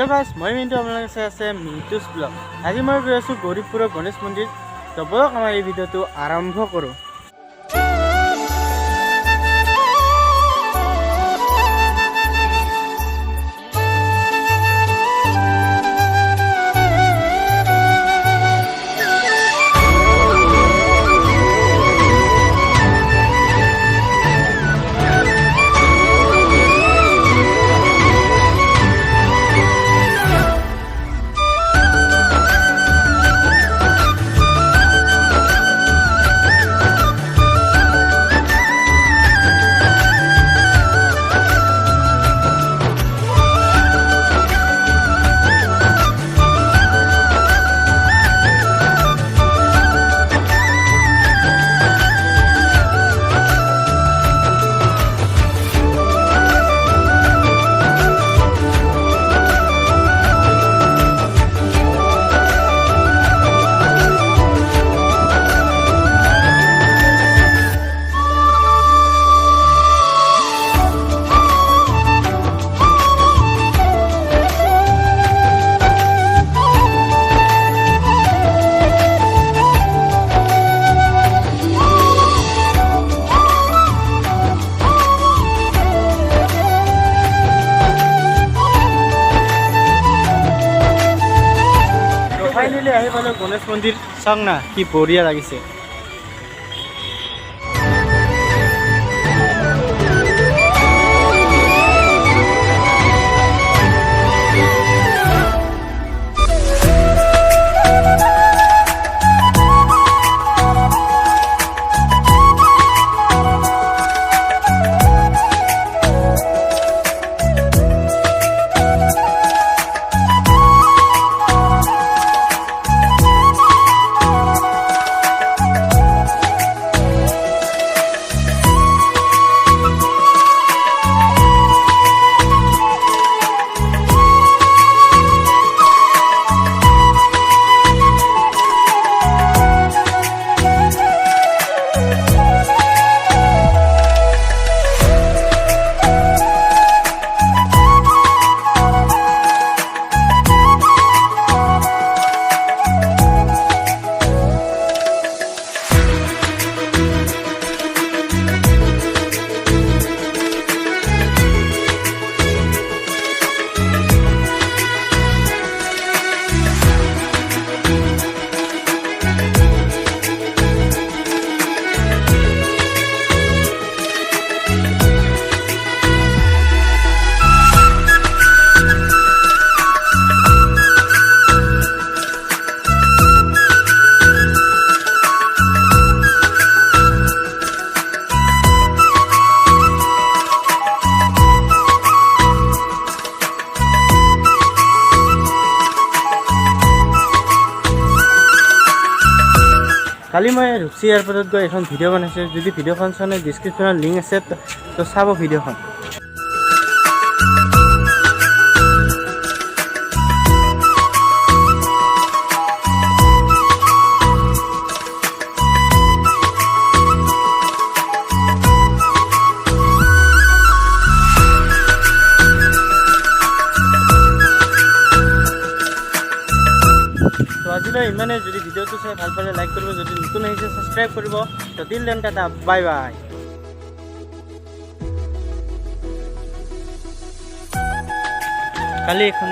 Hello guys मैं मिंटू आपलोक चाই আছে মিন্টুস blog. আজি মই গৈ আছো গৌৰীপুৰৰ গণেশ মন্দিৰ। তো বলক আমাৰ এই ভিডিঅ'টো আৰম্ভ কৰো। फाइनली आहि पालो गणेश मंदिर चांग ना कि बढ़िया लागिसे। কালি मैं रुपसी एयरपोर्ट गई एन भिडिओ बनाइছোঁ যদি ভিডিওখন চানে ডিসক্রিপশনত লিংক আছে তো চাব ভিডিওখন। আজিলৈ ইমানে। যদি ভিডিওটো চাই ভাল পালে লাইক কৰিব, যদি নতুন আহিছে সাবস্ক্রাইব কৰিব। তো দিল দেন টাটা, বাই বাই। কালি এখন